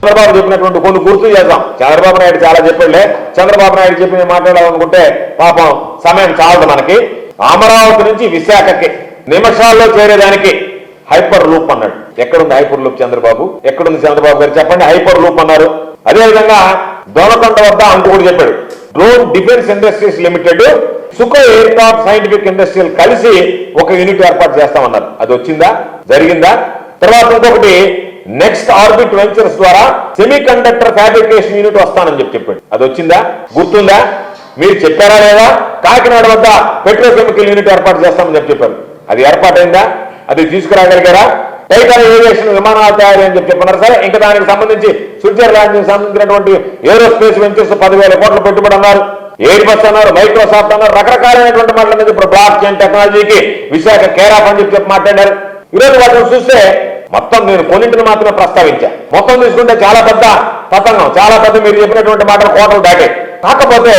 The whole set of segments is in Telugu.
చంద్రబాబు చెప్పినటువంటి కొన్ని గుర్తు చేద్దాం. చంద్రబాబు నాయుడు చాలా చెప్పాడులే, చంద్రబాబు నాయుడు చెప్పి మాట్లాడాలనుకుంటే పాపం సమయం చాలదు మనకి. అమరావతి నుంచి విశాఖకి నిమిషాల్లో చేరేదానికి హైపర్ లూప్ అన్నాడు. ఎక్కడుంది హైపర్ లూప్ చంద్రబాబు? ఎక్కడుంది చంద్రబాబు గారు చెప్పండి. హైపర్ లూప్ అన్నారు. అదేవిధంగా దొనకొండ వద్ద అంకుడు చెప్పాడు, drone defence industries limited, సుఖో aircraft scientific industrial కలిసి ఒక యూనిట్ ఏర్పాటు చేస్తామన్నారు. అది వచ్చిందా? జరిగిందా? తర్వాత ఇంకొకటి నెక్స్ట్ ఆర్బిట్ వెంచర్స్ ద్వారా సెమీ కండక్టర్ ఫ్యాబ్రికేషన్ యూనిట్ వస్తానని చెప్పాడు. అది వచ్చిందా? గుర్తుందా? మీరు చెప్పారా లేదా? కాకినాడ వద్ద పెట్రోకెమికల్ యూనిట్ ఏర్పాటు చేస్తామని చెప్పారు. అది ఏర్పాటైందా? అది తీసుకురాగలిగారా? టైటాన్ ఏవియేషన్ విమానాల తయారీ అని చెప్పన్నారు. సరే, ఇంకా దానికి సంబంధించి స్విట్జర్లాండ్ సంబంధించినటువంటి ఏరోస్పేస్ వెంచర్స్ 10,000 కోట్ల పెట్టుబడి అన్నారు. ఎయిర్ బస్ అన్నారు, మైక్రోసాఫ్ట్ అన్నారు, రకరకాలైనటువంటి మాటల మీద ఇప్పుడు బ్లాక్ చైన్ టెక్నాలజీకి విశాఖ కేరాఫ్ అని చెప్పి మాట్లాడారు. ఈరోజు వాటిని చూస్తే మొత్తం నేను కొన్నింటిని మాత్రమే ప్రస్తావించా. మొత్తం తీసుకుంటే చాలా పెద్ద పతంగం, చాలా పెద్ద మీరు చెప్పినటువంటి మాటలు కోటలు దాటే. కాకపోతే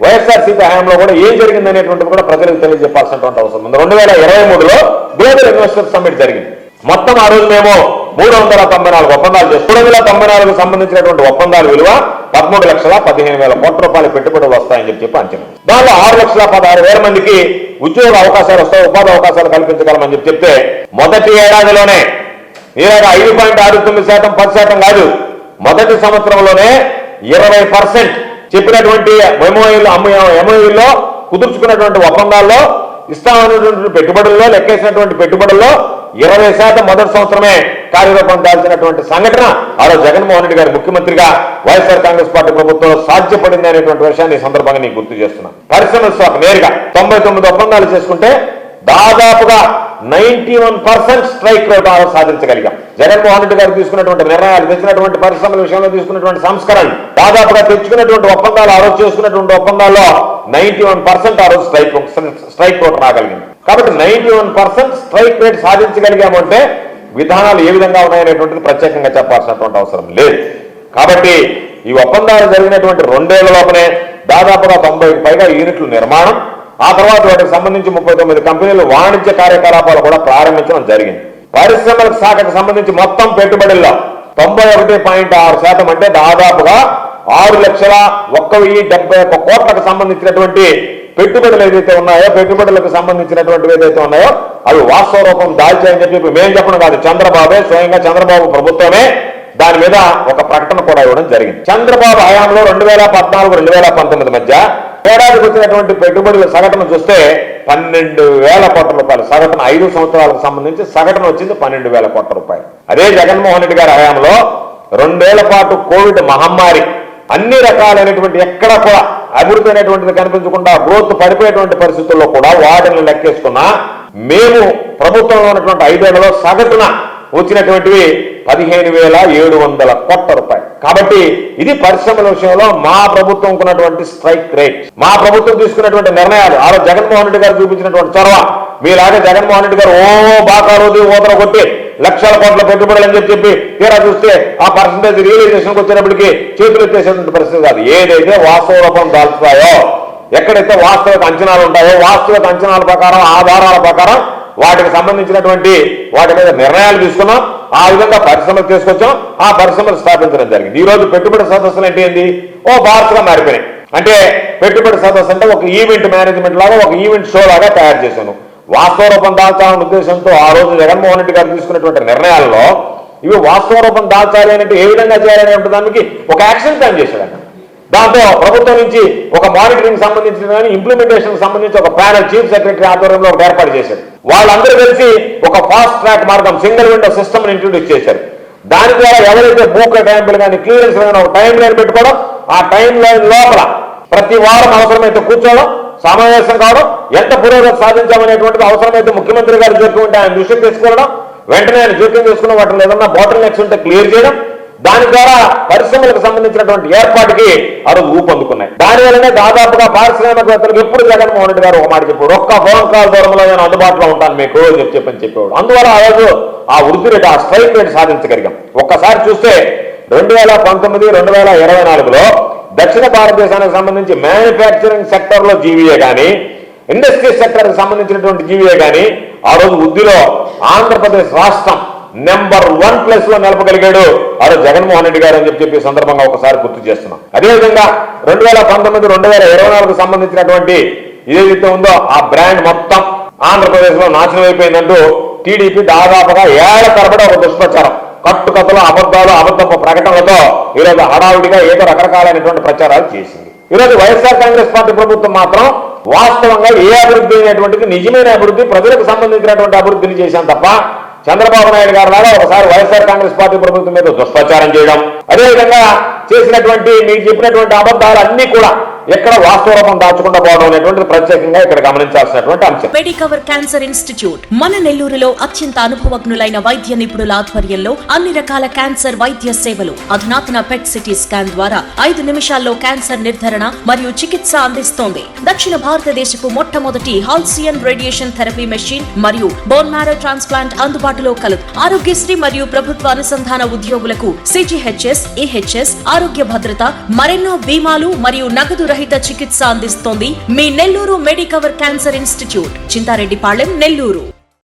వైఎస్ఆర్సీపీ హయాంలో కూడా ఏం జరిగింది అనేటువంటిది కూడా ప్రజలకు తెలియజెప్పాల్సినటువంటి అవసరం ఉంది. 2023లో గ్లోబల్ ఇన్వెస్టర్ సమ్మిట్ జరిగింది. మొత్తం ఆ రోజు మేము 394 ఒప్పందాలు చేస్తాం. 394 సంబంధించినటువంటి ఒప్పందాల విలువ 13,15,000 కోట్ల రూపాయల పెట్టుబడులు వస్తాయని చెప్పి అంచనా. దానిలో 6,16,000 మందికి ఉద్యోగ అవకాశాలు వస్తాయి, ఉపాధి అవకాశాలు కల్పించగలమని చెప్తే మొదటి ఏడాదిలోనే ఇలాగా 5.69%, 10% కాదు, మొదటి సంవత్సరంలోనే 20% చెప్పినటువంటి ఎంఓయూలో కుదుర్చుకున్నటువంటి ఒప్పందాల్లో ఇస్తామన్నటువంటి పెట్టుబడుల్లో లెక్కేసినటువంటి పెట్టుబడుల్లో 20% మొదటి సంవత్సరమే కార్యరూపం దాల్చినటువంటి సంఘటన ఆ రోజు జగన్మోహన్ రెడ్డి గారు ముఖ్యమంత్రిగా వైఎస్ఆర్ కాంగ్రెస్ పార్టీ ప్రభుత్వం సాధ్యపడింది అనేటువంటి విషయాన్ని ఈ సందర్భంగా నీకు గుర్తు చేస్తున్నాను. పరిశ్రమ శాఖ నేరుగా 99 ఒప్పందాలు చేసుకుంటే దాదాపుగా 91% స్ట్రైక్ రేట్ సాధించగలిగాం. జగన్మోహన్ రెడ్డి గారు తీసుకున్నటువంటి నిర్ణయాలు, తెచ్చినటువంటి పరిశ్రమల విషయంలో తీసుకున్నటువంటి సంస్కరణలు, దాదాపుగా తెచ్చుకున్నటువంటి ఒప్పందాలు, ఆ రోజు చేసుకున్నటువంటి ఒప్పందాల్లో 91% ఆ రోజు స్ట్రైక్ రేట్ రాగలిగింది. కాబట్టి 91% స్ట్రైక్ రేట్ సాధించగలిగామంటే విధానాలు ఏ విధంగా ఉన్నాయనేటువంటిది ప్రత్యేకంగా చెప్పాల్సినటువంటి అవసరం లేదు. కాబట్టి ఈ ఒప్పందాలు జరిగినటువంటి 2 ఏళ్లలోపనే దాదాపుగా 90కి పైగా యూనిట్ల నిర్మాణం, ఆ తర్వాత వాటికి సంబంధించి 39 కంపెనీలు వాణిజ్య కార్యకలాపాలు కూడా ప్రారంభించడం జరిగింది. పరిశ్రమల శాఖకు సంబంధించి మొత్తం పెట్టుబడుల్లో 91.6% అంటే దాదాపుగా 6,01,071 కోట్లకు సంబంధించినటువంటి పెట్టుబడులు ఏదైతే ఉన్నాయో, పెట్టుబడులకు సంబంధించినటువంటి ఏదైతే ఉన్నాయో అవి వాస్తవ రూపం దాల్చాయని చెప్పి మేము చెప్పడం కాదు, చంద్రబాబే స్వయంగా, చంద్రబాబు ప్రభుత్వమే దాని మీద ఒక ప్రకటన కూడా ఇవ్వడం జరిగింది. చంద్రబాబు హయాంలో 2014-2019 మధ్య ఏడాదికి వచ్చినటువంటి పెట్టుబడుల సగటును చూస్తే 12,000 కోట్ల రూపాయలు సగటున, 5 సంవత్సరాలకు సంబంధించి సగటున వచ్చింది 12,000 కోట్ల రూపాయలు. అదే జగన్మోహన్ రెడ్డి గారి హయాంలో 2 ఏళ్ల పాటు కోవిడ్ మహమ్మారి అన్ని రకాలైనటువంటి ఎక్కడ కూడా అభివృద్ధి అనేటువంటిది కనిపించకుండా గ్రోత్ పడిపోయేటువంటి పరిస్థితుల్లో కూడా వాటిని లెక్కేసుకున్నా మేము ప్రభుత్వంలో ఉన్నటువంటి 5 ఏళ్లలో సగటున వచ్చినటువంటివి 15,700 కోట్ల రూపాయలు. కాబట్టి ఇది పరిశ్రమల విషయంలో మా ప్రభుత్వం ఉన్నటువంటి స్ట్రైక్ రేట్, మా ప్రభుత్వం తీసుకున్నటువంటి నిర్ణయాలు, ఆ రోజు జగన్మోహన్ రెడ్డి గారు చూపించినటువంటి చొరవ. మీలాగే జగన్మోహన్ రెడ్డి గారు బాకారోది ఊతర కొట్టి లక్షల కోట్ల పెట్టుబడులు అని చెప్పి తీరా చూస్తే ఆ పర్సంటేజ్ రియలైజేషన్కి వచ్చేటప్పటికి చేతులు ఎత్తేసేటువంటి పరిస్థితి కాదు. ఏదైతే వాస్తవ రూపం దాల్చుతాయో, ఎక్కడైతే వాస్తవిక అంచనాలు ఉంటాయో, వాస్తవిక అంచనాల ప్రకారం, ఆధారాల ప్రకారం వాటికి సంబంధించినటువంటి వాటి మీద నిర్ణయాలు తీసుకున్నాం. ఆ విధంగా పరిశ్రమలు తీసుకొచ్చాం, ఆ పరిశ్రమలు స్థాపించడం జరిగింది. ఈ రోజు పెట్టుబడి సదస్సులు అంటే ఏంటి? భారత్గా మారిపోయినాయి. అంటే పెట్టుబడి సదస్సు అంటే ఒక ఈవెంట్ మేనేజ్మెంట్ లాగా, ఒక ఈవెంట్ షో లాగా తయారు చేశాను. వాస్తవ రూపం దాల్చాలన్న ఉద్దేశంతో ఆ రోజు జగన్మోహన్ రెడ్డి గారు తీసుకున్నటువంటి నిర్ణయాల్లో ఇవి వాస్తవ రూపం దాల్చాలి అంటే ఏ విధంగా చేయాలి అంటే దానికి ఒక యాక్షన్ ప్లాన్ చేశాడు. దాంతో ప్రభుత్వం నుంచి ఒక మానిటరింగ్ సంబంధించిన కానీ ఇంప్లిమెంటేషన్ సంబంధించి ఒక ప్యానల్ చీఫ్ సెక్రటరీ ఆధ్వర్యంలో ఒకటి ఏర్పాటు చేశారు. వాళ్ళందరూ కలిసి ఒక ఫాస్ట్ ట్రాక్ మార్గం, సింగిల్ విండో సిస్టమ్ ఇంట్రొడ్యూస్ చేశారు. దాని ద్వారా ఎవరైతే భూ కేటాయింపులు కానీ క్లియరెన్స్ కానీ ఒక టైం లైన్ పెట్టుకోవడం, ఆ టైం లైన్ లోపల ప్రతి వారం అవసరమైతే కూర్చోవడం, సమావేశం కావడం, ఎంత పురోగతి సాధించామనేటువంటిది అవసరమైతే ముఖ్యమంత్రి గారు జోక్యం ఉంటే ఆయన దృష్టికి తీసుకువడం, వెంటనే ఆయన జోక్యం చేసుకున్న వాటిలో ఏదన్నా బాటిల్ నెక్స్ ఉంటే క్లియర్ చేయడం, దాని ద్వారా పరిశ్రమలకు సంబంధించినటువంటి ఏర్పాటుకి ఆ రోజు ఊపందుకున్నాయి. దానివల్లనే దాదాపుగా పారిశ్రామికవేత్తలకు ఎప్పుడు జగన్మోహన్ రెడ్డి గారు ఒక మాట చెప్పాడు, ఒక్క ఫోన్ కాల్ దూరంలో నేను అందుబాటులో ఉంటాను మీకు చెప్పని చెప్పేవాడు. అందువల్ల ఆ రోజు ఆ వృద్ధి రేటు, ఆ స్ట్రైక్ రేట్ సాధించగలిగాం. ఒక్కసారి చూస్తే 2019-2024లో దక్షిణ భారతదేశానికి సంబంధించి మ్యానుఫ్యాక్చరింగ్ సెక్టర్ లో జీవీఏ కానీ, ఇండస్ట్రీ సెక్టర్ కి సంబంధించినటువంటి జీవీఏ కానీ ఆ రోజు వృద్ధిలో ఆంధ్రప్రదేశ్ రాష్ట్రం #1 లో నిలపగలిగాడు ఆ రోజు జగన్మోహన్ రెడ్డి గారు అని చెప్పి సందర్భంగా ఒకసారి గుర్తు చేస్తున్నాం. అదేవిధంగా 2019, 2024 సంబంధించినటువంటి ఏదైతే ఉందో ఆ బ్రాండ్ మొత్తం ఆంధ్రప్రదేశ్ లో నాశనం అయిపోయిందంటూ టీడీపీ దాదాపుగా ఏళ్ల తరబడి ఒక దుష్ప్రచారం, కట్టుకథలు, అబద్ధాలు, అబద్ధపు ప్రకటనలతో ఈరోజు హడావుడిగా ఏదో రకరకాలైనటువంటి ప్రచారాలు చేసింది. ఈరోజు వైఎస్ఆర్ కాంగ్రెస్ పార్టీ ప్రభుత్వం మాత్రం వాస్తవంగా ఏ అభివృద్ధి అనేటువంటిది నిజమైన అభివృద్ధి, ప్రజలకు సంబంధించినటువంటి అభివృద్ధిని చేశాం తప్ప చంద్రబాబు నాయుడు గారు లాగా ఒకసారి వైఎస్ఆర్ కాంగ్రెస్ పార్టీ ప్రభుత్వం మీద దుష్ప్రచారం చేయడం, అదేవిధంగా చేసినటువంటి మీకు చెప్పినటువంటి అబద్ధాలు అన్ని కూడా ఎక్కడ వాస్తవ రూపం దాచుకుంటూ పోవడం అనేటువంటి ప్రత్యేకంగా ఇక్కడ గమనించాల్సినటువంటి అంశం. మెడికవర్ క్యాన్సర్ ఇన్స్టిట్యూట్ మన నెల్లూరులో అత్యంత అనుభవజ్ఞులైన వైద్య నిపుణుల ఆధ్వర్యంలో అన్ని రకాల క్యాన్సర్ వైద్య సేవలు, అధునాతన పెట్ సిటీ స్కాన్ ద్వారా 5 నిమిషాల్లో క్యాన్సర్ నిర్ధారణ మరియు చికిత్స అందిస్తోంది. దక్షిణ భారతదేశపు మొట్టమొదటి హాల్సియన్ రేడియేషన్ థెరపీ మెషిన్ మరియు బోన్ మ్యారో ట్రాన్స్ప్లాంట్ అందుబాటులో కలదు. ఆరోగ్యశ్రీ మరియు ప్రభుత్వ అనుసంధాన ఉద్యోగులకు CGHS, EHS, ఆరోగ్య భద్రత, మరెన్నో బీమాలు మరియు నగదు రహిత చికిత్స అందిస్తోంది మీ Nellore Medicover cancer institute, Chintareddypalem, Nellore.